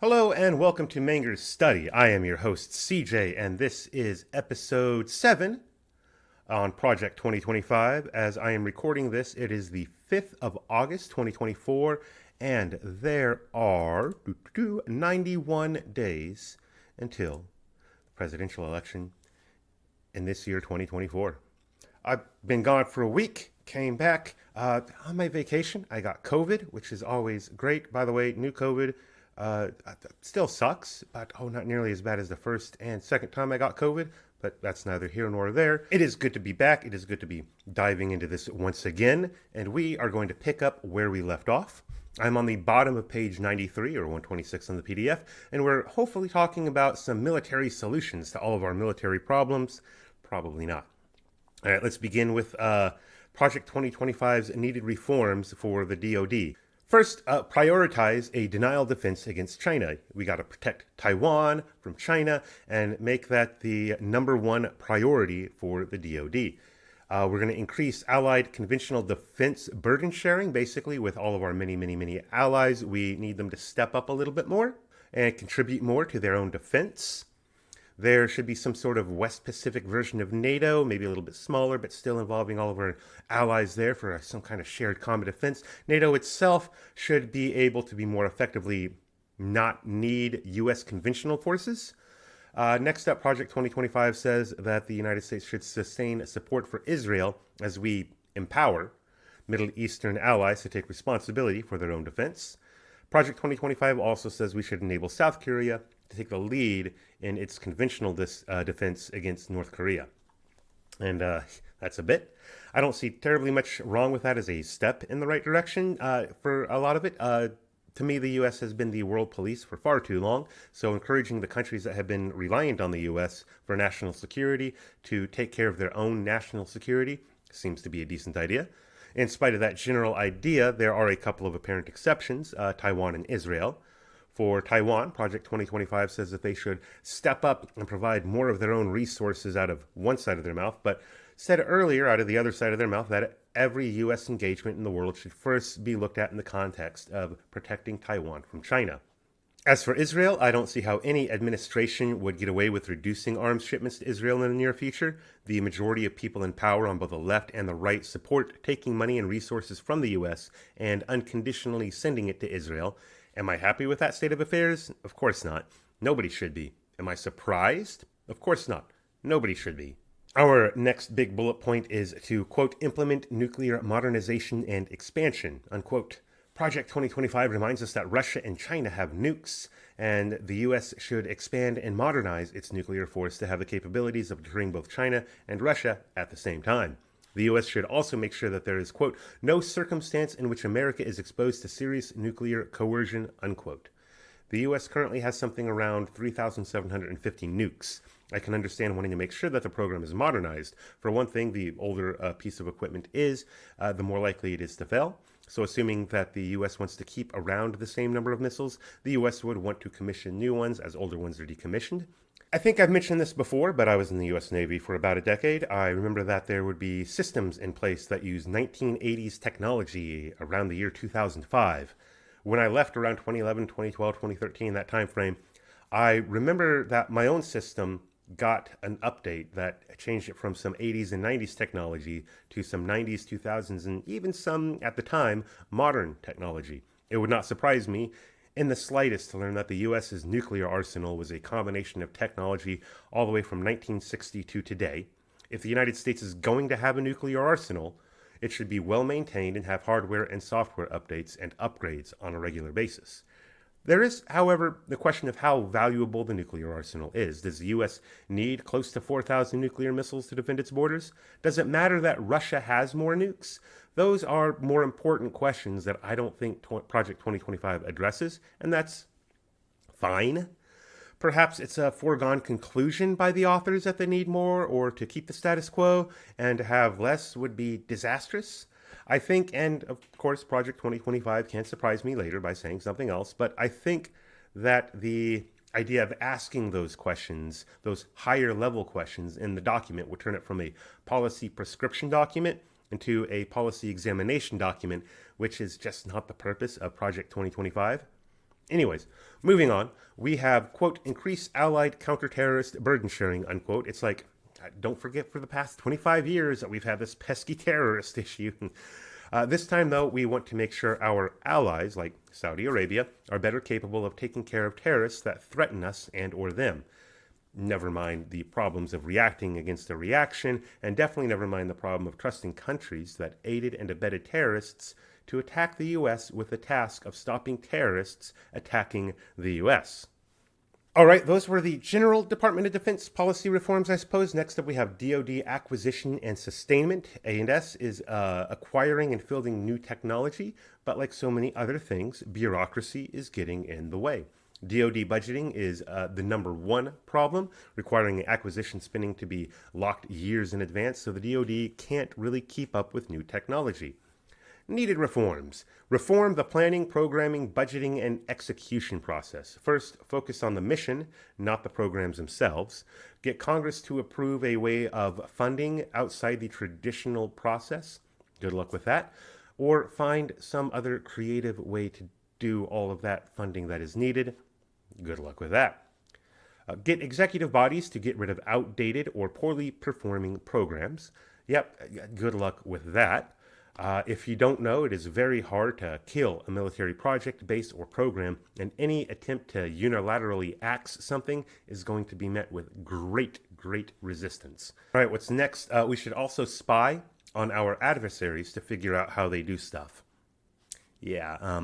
Hello and welcome to Manger's Study. I am your host, CJ, and this is episode 7 on Project 2025. As I am recording this, it is the 5th of August, 2024, and there are 91 days until the presidential election in this year, 2024. I've been gone for a week, came back on my vacation. I got COVID, which is always great. By the way, new COVID still sucks, but not nearly as bad as the first and second time I got COVID, but that's neither here nor there. It is good to be back. It is good to be diving into this once again, and we are going to pick up where we left off. I'm on the bottom of page 93 or 126 on the PDF, and we're hopefully talking about some military solutions to all of our military problems. Probably not. All right, let's begin with Project 2025's needed reforms for the DoD. First, prioritize a denial defense against China. We got to protect Taiwan from China and make that the number one priority for the DoD. We're going to increase allied conventional defense burden sharing, basically, with all of our many allies. We need them to step up a little bit more and contribute more to their own defense. There should be some sort of West Pacific version of NATO, maybe a little bit smaller, but still involving all of our allies there for some kind of shared common defense. NATO itself should be able to be more effectively not need U.S. conventional forces. Next up, Project 2025 says that the United States should sustain support for Israel as we empower Middle Eastern allies to take responsibility for their own defense. Project 2025 also says we should enable South Korea to take the lead in its conventional defense against North Korea. And that's a bit. I don't see terribly much wrong with that as a step in the right direction for a lot of it. To me, the U.S. has been the world police for far too long, so encouraging the countries that have been reliant on the U.S. for national security to take care of their own national security seems to be a decent idea. In spite of that general idea, there are a couple of apparent exceptions, Taiwan and Israel. For Taiwan, Project 2025 says that they should step up and provide more of their own resources out of one side of their mouth, but said earlier out of the other side of their mouth that every U.S. engagement in the world should first be looked at in the context of protecting Taiwan from China. As for Israel, I don't see how any administration would get away with reducing arms shipments to Israel in the near future. The majority of people in power on both the left and the right support taking money and resources from the U.S. and unconditionally sending it to Israel. Am I happy with that state of affairs? Of course not. Nobody should be. Am I surprised? Of course not. Nobody should be. Our next big bullet point is to, quote, implement nuclear modernization and expansion, unquote. Project 2025 reminds us that Russia and China have nukes, and the U.S. should expand and modernize its nuclear force to have the capabilities of deterring both China and Russia at the same time. The U.S. should also make sure that there is, quote, no circumstance in which America is exposed to serious nuclear coercion, unquote. The U.S. currently has something around 3,750 nukes. I can understand wanting to make sure that the program is modernized. For one thing, the older a piece of equipment is, the more likely it is to fail. So assuming that the U.S. wants to keep around the same number of missiles, the U.S. would want to commission new ones as older ones are decommissioned. I think I've mentioned this before, but I was in the U.S. Navy for about a decade. I remember that there would be systems in place that used 1980s technology around the year 2005. When I left around 2011, 2012, 2013, that time frame, I remember that my own system got an update that changed it from some 80s and 90s technology to some 90s, 2000s, and even some, at the time, modern technology. It would not surprise me in the slightest to learn that the U.S.'s nuclear arsenal was a combination of technology all the way from 1960 to today. If the United States is going to have a nuclear arsenal, it should be well maintained and have hardware and software updates and upgrades on a regular basis. There is, however, the question of how valuable the nuclear arsenal is. Does the U.S. need close to 4,000 nuclear missiles to defend its borders? Does it matter that Russia has more nukes? Those are more important questions that I don't think Project 2025 addresses, and that's fine. Perhaps it's a foregone conclusion by the authors that they need more, or to keep the status quo, and to have less would be disastrous. I think, and of course, Project 2025 can't surprise me later by saying something else, but I think that the idea of asking those questions, those higher level questions in the document, would turn it from a policy prescription document into a policy examination document, which is just not the purpose of Project 2025. Anyways, moving on, we have, quote, increase allied counter-terrorist burden sharing, unquote. It's like, don't forget for the past 25 years that we've had this pesky terrorist issue. This time, though, we want to make sure our allies, like Saudi Arabia, are better capable of taking care of terrorists that threaten us and or them. Never mind the problems of reacting against a reaction, and definitely never mind the problem of trusting countries that aided and abetted terrorists to attack the U.S. with the task of stopping terrorists attacking the U.S. All right, those were the General Department of Defense policy reforms, I suppose. Next up, we have DoD acquisition and sustainment. A&S is acquiring and fielding new technology, but like so many other things, bureaucracy is getting in the way. DoD budgeting is the number one problem, requiring acquisition spending to be locked years in advance, so the DoD can't really keep up with new technology. Needed reforms. Reform the planning, programming, budgeting, and execution process. First, focus on the mission, not the programs themselves. Get Congress to approve a way of funding outside the traditional process. Good luck with that. Or find some other creative way to do all of that funding that is needed. Good luck with that. Get executive bodies to get rid of outdated or poorly performing programs. Yep, good luck with that. If you don't know, it is very hard to kill a military project, base, or program, and any attempt to unilaterally axe something is going to be met with great resistance. All right, what's next? We should also spy on our adversaries to figure out how they do stuff. Yeah,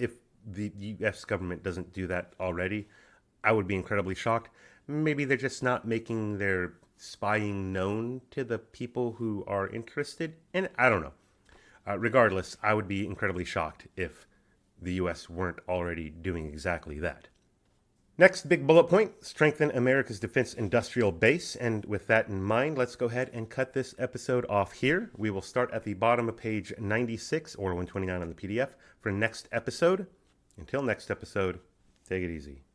if the U.S. government doesn't do that already, I would be incredibly shocked. Maybe they're just not making their spying known to the people who are interested in it. I don't know. Regardless, I would be incredibly shocked if the U.S. weren't already doing exactly that. Next big bullet point, strengthen America's defense industrial base. And with that in mind, let's go ahead and cut this episode off here. We will start at the bottom of page 96 or 129 on the PDF for next episode. Until next episode, take it easy.